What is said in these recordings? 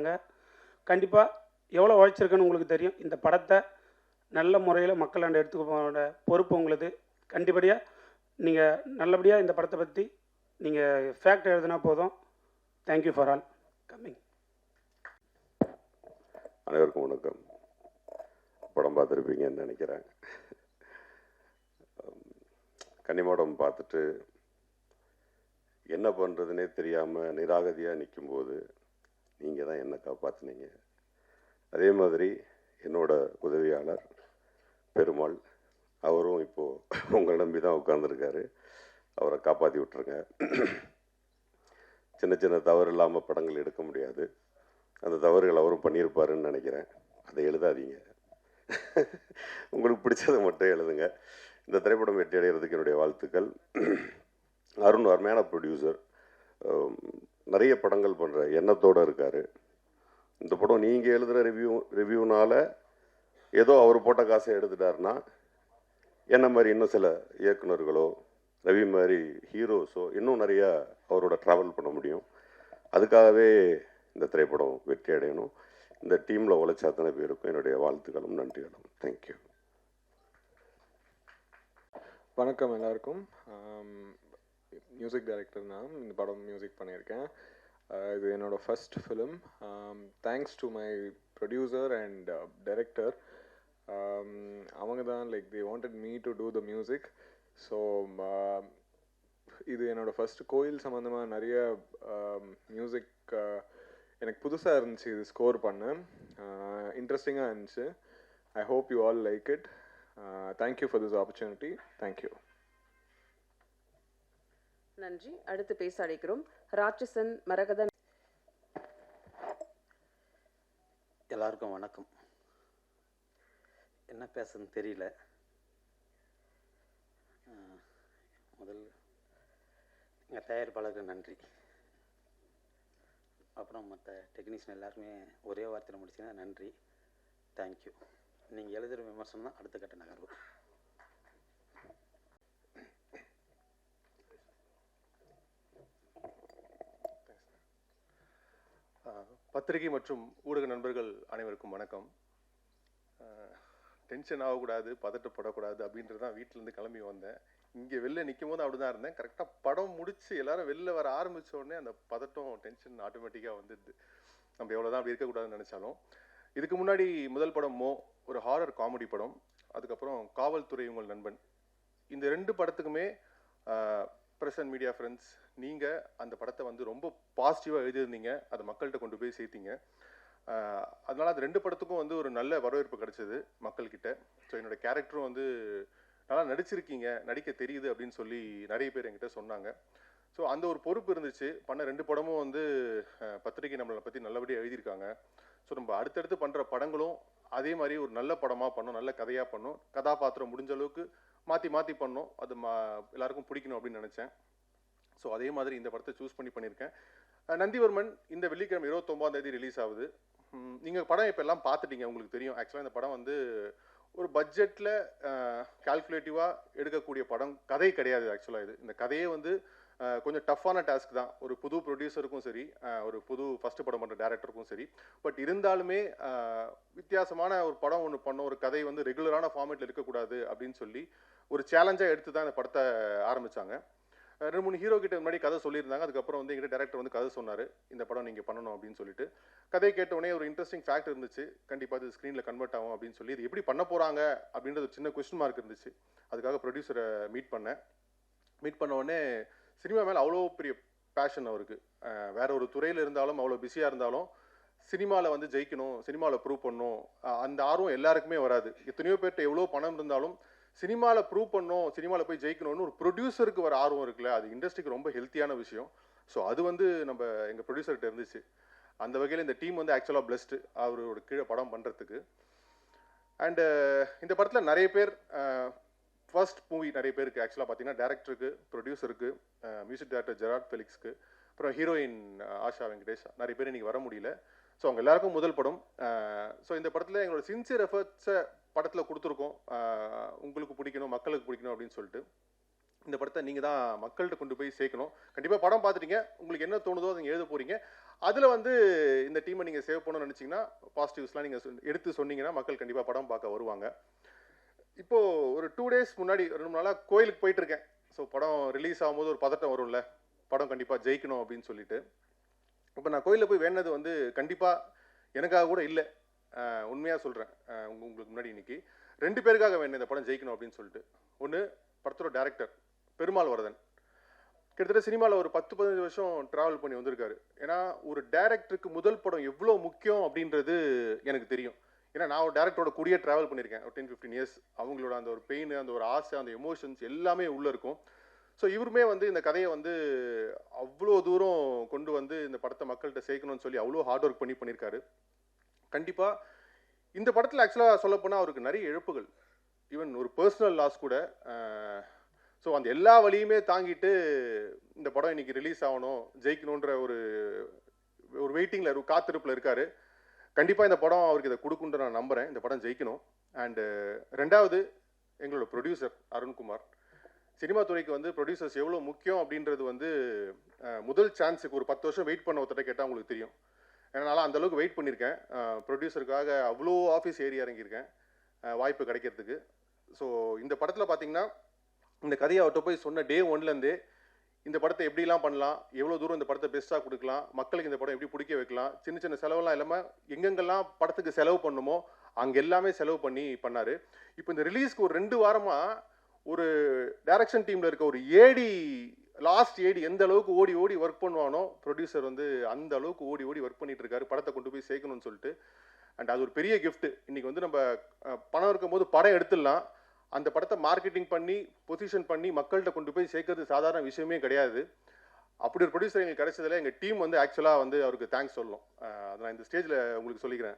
உழைச்சிருக்காங்க. கண்டிப்பாக எவ்வளோ உழைச்சிருக்குன்னு உங்களுக்கு தெரியும். இந்த படத்தை நல்ல முறையில் மக்களாண்ட எடுத்துக்க பொறுப்பு உங்களுது. கண்டிப்படியாக நீங்கள் நல்லபடியாக இந்த படத்தை பற்றி நீங்கள் ஃபேக்ட் எழுதினா போதும். Thank you for all coming. அனைவருக்கும் வணக்கம். படம் பார்த்துருப்பீங்கன்னு நினைக்கிறேன். கன்னிமாடம் பார்த்துட்டு என்ன பண்ணுறதுனே தெரியாமல் நிராகதியாக நிற்கும்போது நீங்கள் தான் என்னை காப்பாற்றினீங்க. அதே மாதிரி என்னோட உதவியாளர் பெருமாள், அவரும் இப்போது உங்களை நம்பி தான் உட்காந்துருக்காரு. அவரை காப்பாற்றி விட்டுருங்க. சின்ன சின்ன தவறு இல்லாமல் படங்கள் எடுக்க முடியாது. அந்த தவறுகள் அவரும் பண்ணியிருப்பாருன்னு நினைக்கிறேன். அதை எழுதாதீங்க. உங்களுக்கு பிடிச்சதை மட்டும் எழுதுங்க. இந்த திரைப்படம் வெற்றி அடைகிறதுக்கு என்னுடைய வாழ்த்துக்கள். அருண் அருமையான ப்ரொடியூசர், நிறைய படங்கள் பண்ணுற எண்ணத்தோடு இருக்கார். இந்த படம் நீங்கள் எழுதுகிற ரிவ்யூனால ஏதோ அவர் போட்ட காசை எடுத்துட்டாருன்னா என்ன மாதிரி இன்னும் சில இயக்குநர்களோ ரவி மாதிரி ஹீரோஸோ இன்னும் நிறையா அவரோட ட்ராவல் பண்ண முடியும். அதுக்காகவே இந்த திரைப்படம் வெற்றி அடையணும். இந்த டீமில் உழைச்ச அத்தனை பேருக்கும் என்னுடைய வாழ்த்துக்களும் நன்றிகளும். தேங்க்யூ. வணக்கம் எல்லாருக்கும். மியூசிக் டைரக்டர் நான் இந்த படம் மியூசிக் பண்ணியிருக்கேன். இது என்னோடய first film. Thanks to my producer and director. அவங்க தான் they wanted me to do the music. So இது என்னோடய ஃபர்ஸ்ட் கோயில் சம்மந்தமாக நிறைய மியூசிக் எனக்கு புதுசாக இருந்துச்சு. இது ஸ்கோர் பண்ண இன்ட்ரெஸ்டிங்காக இருந்துச்சு. I hope you all like it. Thank you for this opportunity. Thank you. நன்றி. அடுத்து பேச அழைக்கிறோம் ராட்சசன் மரகதன். எல்லாருக்கும் வணக்கம். என்ன பேசுன்னு தெரியல. முதல் எங்கள் தயாரிப்பாளருக்கு நன்றி. அப்புறம் மற்ற டெக்னீஷியன் எல்லாருமே ஒரே வார்த்தையில் முடிச்சுன்னா நன்றி. தேங்க்யூ. நீங்கள் எழுதுகிற விமர்சனம் தான் அடுத்த கட்ட நகர்வு. பத்திரிகை மற்றும் ஊடக நண்பர்கள் அனைவருக்கும் வணக்கம். டென்ஷன் ஆகக்கூடாது, பதட்டப்படக்கூடாது அப்படின்றது தான் வீட்டிலேருந்து கிளம்பி வந்தேன். இங்கே வெளில நிற்கும் போது அப்படி தான் இருந்தேன். கரெக்டாக படம் முடித்து எல்லாரும் வெளில வர ஆரம்பித்த உடனே அந்த பதட்டம் டென்ஷன் ஆட்டோமேட்டிக்காக வந்துடுது. நம்ம எவ்வளோ தான் அப்படி இருக்கக்கூடாதுன்னு நினச்சாலும். இதுக்கு முன்னாடி முதல் படம் ஒரு ஹாரர் காமெடி படம். அதுக்கப்புறம் காவல்துறை உங்கள் நண்பன். இந்த 2 படத்துக்குமே ப்ரெஸ் அண்ட் மீடியா ஃப்ரெண்ட்ஸ் நீங்கள் அந்த படத்தை ரொம்ப பாசிட்டிவாக எழுதியிருந்தீங்க. அதை மக்கள்கிட்ட கொண்டு போய் சேர்த்தீங்க. அதனால் அந்த 2 படத்துக்கும் ஒரு நல்ல வரவேற்பு கிடைச்சது மக்கள்கிட்ட. ஸோ என்னோடய கேரக்டரும் நல்லா நடிச்சிருக்கீங்க, நடிக்க தெரியுது அப்படின்னு சொல்லி நிறைய பேர் என்கிட்ட சொன்னாங்க. ஸோ அந்த ஒரு பொறுப்பு இருந்துச்சு. பண்ண 2 படமும் பத்திரிகை நம்மளை பற்றி நல்லபடியாக எழுதியிருக்காங்க. ஸோ நம்ம அடுத்தடுத்து பண்ணுற படங்களும் அதே மாதிரி ஒரு நல்ல படமாக பண்ணோம், நல்ல கதையாக பண்ணோம், கதாபாத்திரம் முடிஞ்ச அளவுக்கு மாற்றி மாற்றி பண்ணோம். அது எல்லாருக்கும் பிடிக்கணும் அப்படின்னு நினச்சேன். ஸோ அதே மாதிரி இந்த படத்தை சூஸ் பண்ணியிருக்கேன். நந்திவர்மன் இந்த வெள்ளிக்கிழமை 29ஆம் தேதி ரிலீஸ் ஆகுது. நீங்கள் படம் இப்போ எல்லாம் பார்த்துட்டீங்க, உங்களுக்கு தெரியும். ஆக்சுவலாக இந்த படம் ஒரு பட்ஜெட்டில் கால்குலேட்டிவாக எடுக்கக்கூடிய படம், கதை கிடையாது. ஆக்சுவலாக இந்த கதையே கொஞ்சம் டஃப்பான டாஸ்க் தான். ஒரு புது ப்ரொடியூசருக்கும் சரி, ஒரு புது ஃபஸ்ட்டு படம் பண்ணுற டேரக்டருக்கும் சரி. பட் இருந்தாலுமே வித்தியாசமான ஒரு படம் ஒன்று பண்ணோம். ஒரு கதை ரெகுலரான ஃபார்மேட்டில் இருக்கக்கூடாது அப்படின்னு சொல்லி ஒரு சேலஞ்சாக எடுத்து தான் இந்த படத்தை ஆரம்பித்தாங்க. 2-3 ஹீரோ கிட்ட முன்னாடி கதை சொல்லியிருந்தாங்க. அதுக்கப்புறம் எங்கிட்ட டேரக்டர் கதை சொன்னார், இந்த படம் நீங்கள் பண்ணணும் அப்படின்னு சொல்லிட்டு. கதை கேட்டவுடனே ஒரு இன்ட்ரெஸ்டிங் ஃபேக்ட் இருந்துச்சு. கண்டிப்பாக இது ஸ்க்ரீனில் கன்வெர்ட் ஆகும் அப்படின்னு சொல்லி. இது எப்படி பண்ண போகிறாங்க அப்படின்றது ஒரு சின்ன கொஸ்டின் மார்க் இருந்துச்சு. அதுக்காக ப்ரொடியூசரை மீட் பண்ண உடனே சினிமா மேலே அவ்வளோ பெரிய பேஷன் அவருக்கு. வேற ஒரு துறையில் இருந்தாலும், அவ்வளோ பிஸியாக இருந்தாலும், சினிமாவில் ஜெயிக்கணும், சினிமாவில் ப்ரூவ் பண்ணணும், அந்த ஆர்வம் எல்லாருக்குமே வராது. எத்தனையோ பேர்கிட்ட எவ்வளோ பணம் இருந்தாலும் சினிமாவில் ப்ரூவ் பண்ணணும், சினிமாவில் போய் ஜெயிக்கணும்னு ஒரு ப்ரொடியூசருக்கு வர ஆர்வம் இருக்குல்ல, அது இண்டஸ்ட்ரிக்கு ரொம்ப ஹெல்த்தியான விஷயம். ஸோ அது நம்ம எங்கள் ப்ரொடியூசர்கிட்ட இருந்துச்சு. அந்த வகையில் இந்த டீம் ஆக்சுவலாக பிளஸ்டு அவரோட கீழே படம் பண்ணுறதுக்கு. அண்டு இந்த படத்தில் நிறைய பேர் ஃபர்ஸ்ட் மூவி நிறைய பேருக்கு ஆக்சுவலாக பார்த்தீங்கன்னா டேரக்டருக்கு, ப்ரொடியூசருக்கு, மியூசிக் டைரக்டர் ஜெராட் ஃபெலிக்ஸ்க்கு, அப்புறம் ஹீரோயின் ஆஷா வெங்கடேஷ், நிறைய பேர் இன்றைக்கி வர முடியல. ஸோ அவங்க எல்லாருக்கும் முதல் படம். ஸோ இந்த படத்தில் எங்களோட சின்சியர் எஃபர்ட்ஸை படத்தில் கொடுத்துருக்கோம். உங்களுக்கு பிடிக்கணும், மக்களுக்கு பிடிக்கணும் அப்படின்னு சொல்லிட்டு. இந்த படத்தை நீங்கள் தான் மக்கள்கிட்ட கொண்டு போய் சேர்க்கணும். கண்டிப்பாக படம் பார்த்துட்டீங்க, உங்களுக்கு என்ன தோணுதோ அதை எழுத போகிறீங்க. அதில் வந்து இந்த டீமை நீங்கள் சேவ் பண்ணணும்னு நினச்சிங்கன்னா பாசிட்டிவ்ஸ்லாம் நீங்கள் எடுத்து சொன்னீங்கன்னா மக்கள் கண்டிப்பாக படம் பார்க்க வருவாங்க. இப்போது ஒரு 2 days முன்னாடி 2 நாளாக கோயிலுக்கு போயிட்டுருக்கேன். ஸோ படம் ரிலீஸ் ஆகும்போது ஒரு பதட்டம் வரும்ல, படம் கண்டிப்பாக ஜெயிக்கணும் அப்படின்னு சொல்லிட்டு. இப்போ நான் கோயிலில் போய் வேண்டது வந்து கண்டிப்பாக எனக்காக கூட இல்லை, உண்மையாக சொல்கிறேன். உங்களுக்கு முன்னாடி இன்னைக்கு 2 பேருக்காக வேணும் இந்த படம் ஜெயிக்கணும் அப்படின்னு சொல்லிட்டு. ஒன்று, படத்தோட டேரக்டர் பெருமாள் வரதன். கிட்டத்தட்ட சினிமாவில் ஒரு 10-15 வருஷம் ட்ராவல் பண்ணி வந்திருக்காரு. ஏன்னா ஒரு டேரக்டருக்கு முதல் படம் எவ்வளோ முக்கியம் அப்படின்றது எனக்கு தெரியும். ஏன்னா நான் ஒரு டேரக்டரோட கூடிய ட்ராவல் பண்ணியிருக்கேன் ஒரு 10-15 years. அவங்களோட அந்த ஒரு பெயின், அந்த ஒரு ஆசை, அந்த எமோஷன்ஸ் எல்லாமே உள்ளே இருக்கும். ஸோ இவருமே வந்து இந்த கதையை வந்து அவ்வளோ தூரம் கொண்டு வந்து இந்த படத்தை மக்கள்கிட்ட சேர்க்கணும்னு சொல்லி அவ்வளோ ஹார்ட் ஒர்க் பண்ணியிருக்காரு. கண்டிப்பாக இந்த படத்தில் ஆக்சுவலாக சொல்லப்போனால் அவருக்கு நிறைய இழப்புகள், ஈவன் ஒரு பர்சனல் லாஸ் கூட. ஸோ அந்த எல்லா வழியுமே தாங்கிட்டு இந்த படம் இன்னைக்கு ரிலீஸ் ஆகணும், ஜெயிக்கணுன்ற ஒரு வெயிட்டிங்கில், ஒரு காத்திருப்பில் இருக்காரு. கண்டிப்பாக இந்த படம் அவருக்கு இதை கொடுக்குன்ற நான் நம்புகிறேன். இந்த படம் ஜெயிக்கணும். அண்டு 2வது, எங்களோட ப்ரொடியூசர் அருண்குமார். சினிமா துறைக்கு வந்து ப்ரொடியூசர்ஸ் எவ்வளோ முக்கியம் அப்படின்றது வந்து முதல் சான்ஸுக்கு ஒரு 10 வருஷம் வெயிட் பண்ண ஒருத்தட்ட கேட்டால் உங்களுக்கு தெரியும். என்னால் அந்தளவுக்கு வெயிட் பண்ணியிருக்கேன். ப்ரொடியூசருக்காக அவ்வளோ ஆஃபீஸ் ஏறி இறங்கியிருக்கேன் வாய்ப்பு கிடைக்கிறதுக்கு. ஸோ இந்த படத்தில் பார்த்தீங்கன்னா இந்த கதையை அவர்கிட்ட போய் சொன்ன டே 1லேருந்தே இந்த படத்தை எப்படிலாம் பண்ணலாம், எவ்வளோ தூரம் இந்த படத்தை பெஸ்ட்டாக கொடுக்கலாம், மக்களுக்கு இந்த படம் எப்படி பிடிக்க வைக்கலாம், சின்ன சின்ன செலவெல்லாம் இல்லாமல் எங்கெங்கெல்லாம் படத்துக்கு செலவு பண்ணணுமோ அங்கே எல்லாமே செலவு பண்ணி பண்ணார். இப்போ இந்த ரிலீஸ்க்கு ஒரு 2 வாரமாக ஒரு டைரக்ஷன் டீமில் இருக்க ஒரு ஏடி, லாஸ்ட் ஏடி எந்த அளவுக்கு ஓடி ஓடி ஒர்க் பண்ணுவானோ ப்ரொடியூசர் வந்து அந்த அளவுக்கு ஓடி ஓடி ஒர்க் பண்ணிட்டு இருக்காரு படத்தை கொண்டு போய் சேர்க்கணும்னு சொல்லிட்டு. அண்ட் அது ஒரு பெரிய கிஃப்ட். இன்னைக்கு வந்து நம்ம பணம் இருக்கும்போது படம் எடுத்துடலாம், அந்த படத்தை மார்க்கெட்டிங் பண்ணி பொசிஷன் பண்ணி மக்கள்கிட்ட கொண்டு போய் சேர்க்கறது சாதாரண விஷயமே கிடையாது. அப்படி ஒரு ப்ரொடியூசர் எங்களுக்கு கிடைச்சதில் எங்கள் டீம் வந்து ஆக்சுவலாக வந்து அவருக்கு தேங்க்ஸ் சொல்லணும். அதை நான் இந்த ஸ்டேஜில் உங்களுக்கு சொல்லிக்கிறேன்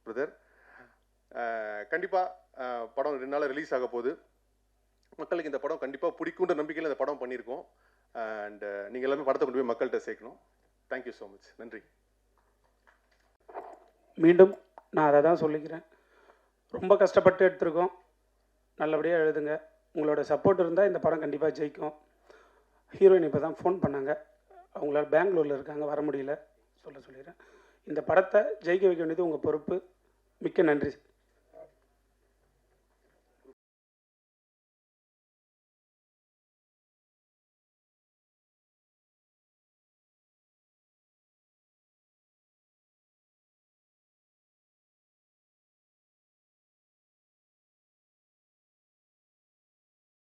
பிரதர். கண்டிப்பாக படம் 2 நாள் ரிலீஸ் ஆக போகுது. மக்களுக்கு இந்த படம் கண்டிப்பாக பிடிக்குன்ற நம்பிக்கையில் இந்த படம் பண்ணியிருக்கோம். அண்ட் நீங்கள் எல்லாமே படத்தை கொண்டு போய் மக்கள்கிட்ட சேர்க்கணும். Thank you so much. நன்றி. மீண்டும் நான் அதை தான் சொல்லிக்கிறேன், ரொம்ப கஷ்டப்பட்டு எடுத்திருக்கோம், நல்லபடியாக எழுதுங்க. உங்களோட சப்போர்ட் இருந்தால் இந்த படம் கண்டிப்பாக ஜெயிக்கும். ஹீரோயின் இப்போ தான் ஃபோன் பண்ணாங்க, அவங்களால பெங்களூரில் இருக்காங்க, வர முடியல, சொல்லிடுறேன். இந்த படத்தை ஜெயிக்க வைக்க வேண்டியது உங்கள் பொறுப்பு. மிக்க நன்றி.